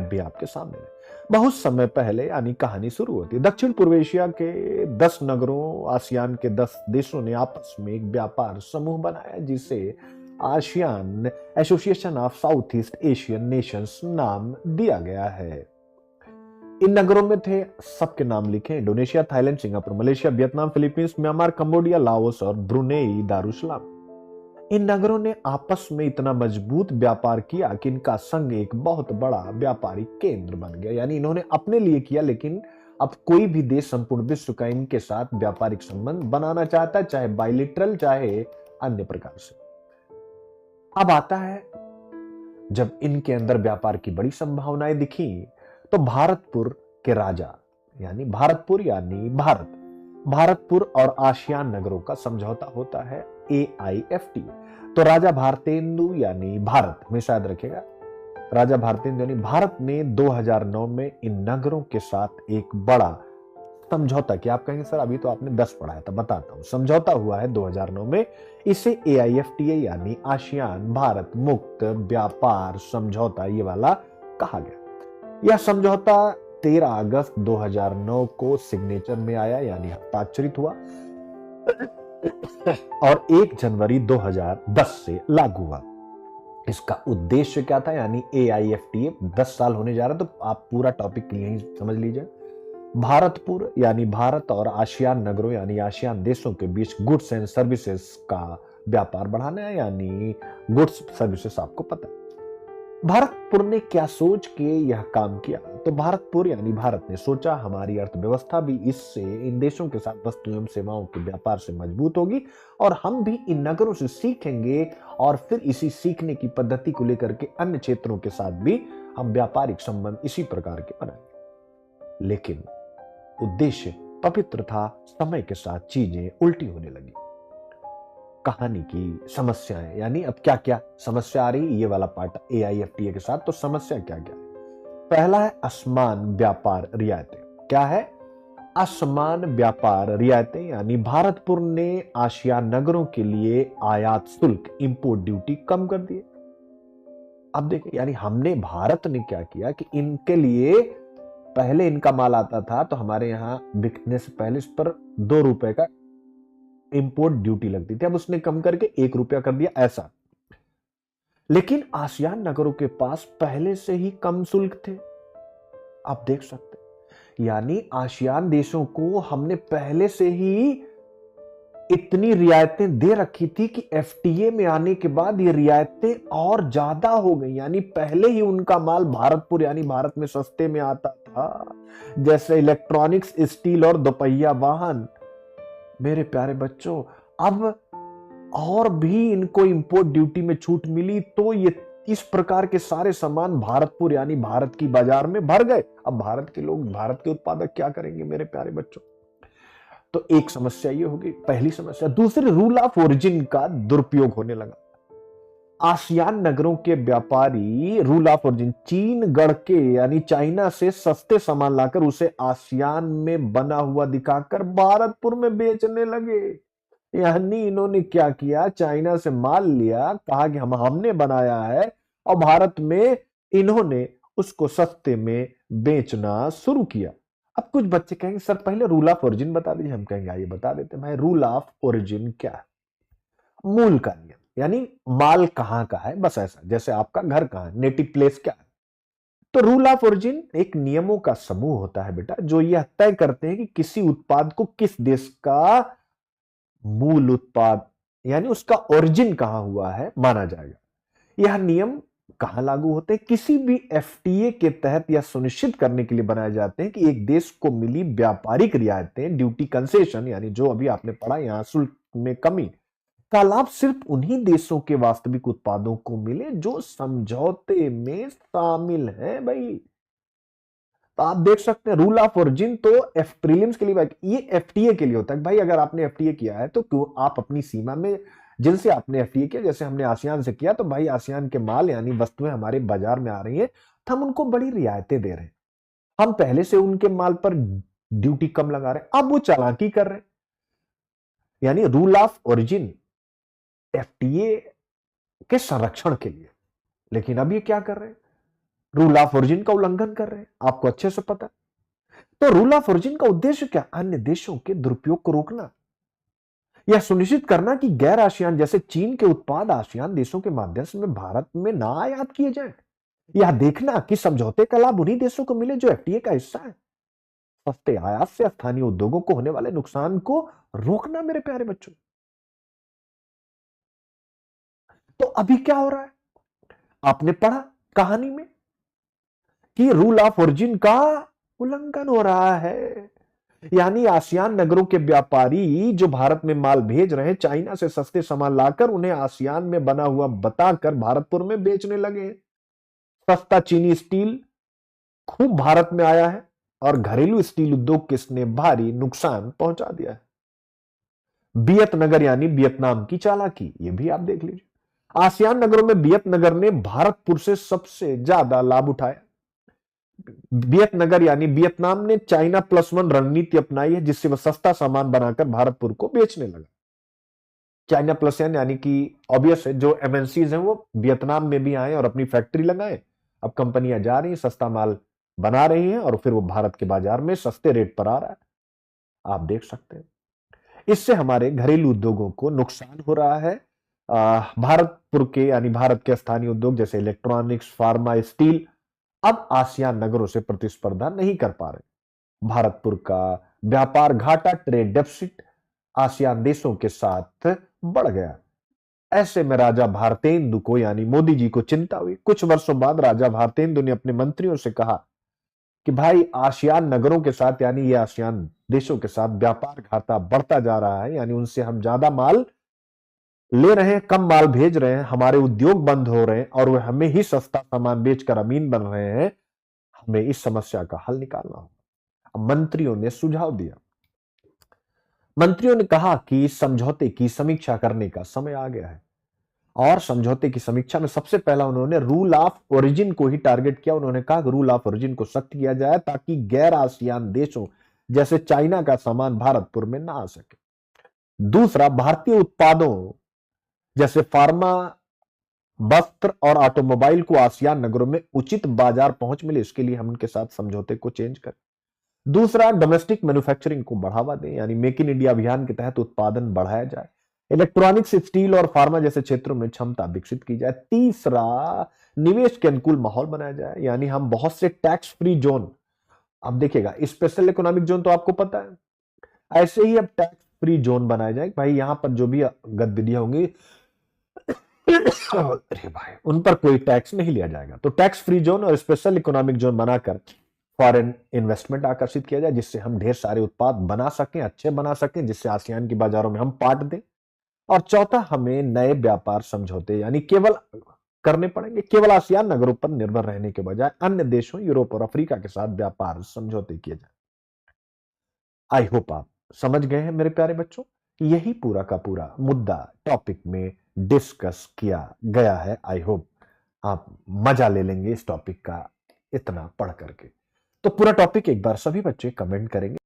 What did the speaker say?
भी आपके सामने है। बहुत समय पहले यानी कहानी शुरू होती है। दक्षिण पूर्व एशिया के 10 नगरों, आसियान के 10 देशों ने आपस में एक व्यापार समूह बनाया जिसे ASEAN association of south east Asian Nations नाम दिया गया है। इन नगरों में थे, सबके नाम लिखे, Indonesia, Thailand, Singapore, Malaysia, Vietnam, Philippines, Myanmar, Cambodia, Laos और ब्रुनेई दारुसलाम। इन नगरों ने आपस में इतना मजबूत व्यापार किया कि इनका संघ एक बहुत बड़ा व्यापारिक केंद्र बन गया। यानी इन्होंने अपने लिए किया, लेकिन अब कोई भी देश संपूर्ण विश्व का इनके साथ व्यापारिक संबंध बनाना चाहता है, चाहे बायलिटरल चाहे अन्य प्रकार से। अब आता है जब इनके अंदर व्यापार की बड़ी संभावनाएं दिखी तो भारतपुर के राजा यानी भारतपुर यानी भारत भारतपुर और आसियान नगरों का समझौता होता है, AIFTA। तो राजा भारतेंदु यानी भारत में शायद रखेगा, राजा भारतेंदु यानी भारत ने 2009 में इन नगरों के साथ एक बड़ा समझौता किया। आप कहेंगे सर अभी तो आपने 10 पढ़ाया था, बताता हूं। समझौता हुआ है 2009 में, इसे AIFTA यानी आसियान भारत मुक्त व्यापार समझौता ये वाला कहा गया। यह समझौता 13 अगस्त 2009 को सिग्नेचर में आया यानी हस्ताक्षरित हुआ और 1 जनवरी 2010 से लागू हुआ। इसका उद्देश्य क्या था, यानी AIFTA 10 साल होने जा रहा है, तो आप पूरा टॉपिक यहीं समझ लीजिए। भारतपुर यानी भारत और आसियान नगरों यानी आसियान देशों के बीच गुड्स एंड सर्विसेज का व्यापार बढ़ाना है, यानी गुड्स सर्विसेज आपको पता है। भारतपुर ने क्या सोच के यह काम किया, तो भारतपुर यानी भारत ने सोचा हमारी अर्थव्यवस्था भी इससे इन देशों के साथ वस्तु एवं सेवाओं के व्यापार से मजबूत होगी और हम भी इन नगरों से सीखेंगे और फिर इसी सीखने की पद्धति को लेकर के अन्य क्षेत्रों के साथ भी हम व्यापारिक संबंध इसी प्रकार के बनाएंगे। लेकिन उद्देश्य पवित्र था, समय के साथ चीजें उल्टी होने लगी। कहानी की समस्याएं यानी अब क्या क्या समस्या आ रही, ये वाला पार्ट AIFTA के साथ। तो समस्या क्या क्या है, पहला है असमान व्यापार रियायतें। क्या है, असमान व्यापार रियायतें, यानी भारतपुर ने आसियान नगरों के लिए आयात शुल्क इंपोर्ट ड्यूटी कम कर दिए। अब देखिए, यानी हमने भारत ने क्या किया कि इनके लिए पहले इनका माल आता था तो हमारे यहां बिकने से पहले इस पर 2 रुपए का इंपोर्ट ड्यूटी लगती थी, अब उसने कम करके 1 रुपया कर दिया ऐसा। लेकिन आसियान नगरों के पास पहले से ही कम शुल्क थे, आप देख सकते हैं। यानी आसियान देशों को हमने पहले से ही इतनी रियायतें दे रखी थी कि FTA में आने के बाद ये रियायतें और ज्यादा हो गई। यानी पहले ही उनका माल भारतपुर यानी भारत में सस्ते में आता था, जैसे इलेक्ट्रॉनिक्स, स्टील और दोपहिया वाहन। मेरे प्यारे बच्चों, अब और भी इनको इंपोर्ट ड्यूटी में छूट मिली तो ये इस प्रकार के सारे सामान भारतपुर यानी भारत की बाजार में भर गए। अब भारत के लोग, भारत के उत्पादक क्या करेंगे मेरे प्यारे बच्चों। तो एक समस्या ये होगी, पहली समस्या। दूसरी, रूल ऑफ ओरिजिन का दुरुपयोग होने लगा। आसियान नगरों के व्यापारी रूल ऑफ ओरिजिन, चीन गढ़ के यानी चाइना से सस्ते सामान लाकर उसे आसियान में बना हुआ दिखाकर भारतपुर में बेचने लगे। यानी इन्होंने क्या किया, चाइना से माल लिया, कहा कि हमने बनाया है और भारत में इन्होंने उसको सस्ते में बेचना शुरू किया। अब कुछ बच्चे कहेंगे सर पहले रूल ऑफ ओरिजिन बता दीजिए। हम कहेंगे आइए बता देते हैं। भाई रूल ऑफ ओरिजिन क्या है, मूल का नियम, यानी माल कहां का है, बस ऐसा। जैसे आपका घर कहां है, नेटिव प्लेस क्या है। तो रूल ऑफ ओरिजिन एक नियमों का समूह होता है बेटा, जो यह तय करते हैं कि किसी उत्पाद को किस देश का मूल उत्पाद यानी उसका ओरिजिन कहां हुआ है माना जाएगा। यह नियम कहां लागू होते हैं, किसी भी FTA के तहत यह सुनिश्चित करने के लिए बनाए जाते हैं कि एक देश को मिली व्यापारिक रियायतें, ड्यूटी कंसेशन, यानी जो अभी आपने पढ़ा यहां शुल्क में कमी का लाभ सिर्फ उन्हीं देशों के वास्तविक उत्पादों को मिले जो समझौते में शामिल हैं। भाई तो आप देख सकते हैं रूल ऑफ ओरिजिन तो प्रीलिम्स के लिए, ये FTA के लिए होता है। भाई अगर आपने FTA किया है तो क्यों आप अपनी सीमा में जिनसे आपने FTA किया, जैसे हमने आसियान से किया, तो भाई आसियान के माल यानी वस्तुएं हमारे बाजार में आ रही हैं तो हम उनको बड़ी रियायतें दे रहे हैं। हम पहले से उनके माल पर ड्यूटी कम लगा रहे हैं, अब वो चालाकी कर रहे हैं। यानी रूल ऑफ ओरिजिन FTA के संरक्षण के लिए। लेकिन अब ये क्या कर रहे हैं, रूल ऑफ ओरिजिन का उल्लंघन कर रहे हैं, आपको अच्छे से पता है। तो रूल ऑफ ओरिजिन का उद्देश्य क्या? अन्य देशों के दुरुपयोग को रोकना, यह सुनिश्चित करना कि गैर आसियान जैसे चीन के उत्पाद आसियान देशों के माध्यम से भारत में ना आयात किए जाएं। यह देखना कि समझौते का लाभ उन्हीं देशों को मिले जो एफटीए का हिस्सा है। सस्ते आयात से स्थानीय उद्योगों को होने वाले नुकसान को रोकना मेरे प्यारे बच्चों। तो अभी क्या हो रहा है? आपने पढ़ा कहानी में कि रूल ऑफ ओरिजिन का उल्लंघन हो रहा है, यानी आसियान नगरों के व्यापारी जो भारत में माल भेज रहे हैं, चाइना से सस्ते सामान लाकर उन्हें आसियान में बना हुआ बताकर भारतपुर में बेचने लगे हैं। सस्ता चीनी स्टील खूब भारत में आया है और घरेलू स्टील उद्योग को इसने भारी नुकसान पहुंचा दिया है। बियत नगर यानी वियतनाम की चालाकी, ये भी आप देख लीजिए। आसियान नगरों में बियत नगर ने भारतपुर से सबसे ज्यादा लाभ उठाया। बियत नगर यानी वियतनाम ने चाइना +1 रणनीति अपनाई है, जिससे वह सस्ता सामान बनाकर भारतपुर को बेचने लगा। चाइना +1 यानी कि ऑब्वियस है, जो एमएनसीज हैं वो वियतनाम में भी आए और अपनी फैक्ट्री लगाए। अब कंपनियां जा रही हैं, सस्ता माल बना रही हैं और फिर वो भारत के बाजार में सस्ते रेट पर आ रहा है, आप देख सकते हैं। इससे हमारे घरेलू उद्योगों को नुकसान हो रहा है। भारतपुर के यानी भारत के स्थानीय उद्योग जैसे इलेक्ट्रॉनिक्स, फार्मा, स्टील अब आसियान नगरों से प्रतिस्पर्धा नहीं कर पा रहे। भारतपुर का व्यापार घाटा, ट्रेड डेफिसिट आसियान देशों के साथ बढ़ गया। ऐसे में राजा भारतेंदु को यानी मोदी जी को चिंता हुई। कुछ वर्षों बाद राजा भारतेंदु ने अपने मंत्रियों से कहा कि भाई आसियान नगरों के साथ यानी ये आसियान देशों के साथ व्यापार घाटा बढ़ता जा रहा है, यानी उनसे हम ज्यादा माल ले रहे हैं, कम माल भेज रहे हैं, हमारे उद्योग बंद हो रहे हैं और वे हमें ही सस्ता सामान बेचकर अमीन बन रहे हैं। हमें इस समस्या का हल निकालना होगा। अब मंत्रियों ने सुझाव दिया। मंत्रियों ने कहा कि समझौते की समीक्षा करने का समय आ गया है और समझौते की समीक्षा में सबसे पहला उन्होंने रूल ऑफ ओरिजिन को ही टारगेट किया। उन्होंने कहा कि रूल ऑफ ओरिजिन को सख्त किया जाए ताकि गैर आसियान देशों जैसे चाइना का सामान भारतपुर में ना आ सके। दूसरा, भारतीय उत्पादों जैसे फार्मा, वस्त्र और ऑटोमोबाइल को आसियान नगरों में उचित बाजार पहुंच मिले, इसके लिए हम उनके साथ समझौते को चेंज करें। दूसरा, डोमेस्टिक मैन्युफैक्चरिंग को बढ़ावा दें, यानी मेक इन इंडिया अभियान के तहत उत्पादन बढ़ाया जाए। इलेक्ट्रॉनिक्स, स्टील और फार्मा जैसे क्षेत्रों में क्षमता विकसित की जाए। तीसरा, निवेश के अनुकूल माहौल बनाया जाए, यानी हम बहुत से टैक्स फ्री जोन, अब देखिएगा स्पेशल इकोनॉमिक जोन तो आपको पता है, ऐसे ही अब टैक्स फ्री जोन बनाए जाए। भाई यहां पर जो भी गतिविधियां होंगी अरे भाई उन पर कोई टैक्स नहीं लिया जाएगा। तो टैक्स फ्री जोन और स्पेशल इकोनॉमिक जोन बनाकर फॉरेन इन्वेस्टमेंट आकर्षित किया जाए, जिससे हम ढेर सारे उत्पाद बना सकें, अच्छे बना सकें, जिससे आसियान की बाजारों में हम पार्ट दें। और चौथा, हमें नए व्यापार समझौते यानी केवल करने पड़ेंगे, केवल आसियान नगरों पर निर्भर रहने के बजाय अन्य देशों यूरोप और अफ्रीका के साथ व्यापार समझौते किए जाए। आई होप आप समझ गए हैं मेरे प्यारे बच्चों। यही पूरा का पूरा मुद्दा टॉपिक में डिस्कस किया गया है। आई होप आप मजा ले लेंगे इस टॉपिक का इतना पढ़ करके। तो पूरा टॉपिक एक बार सभी बच्चे कमेंट करेंगे।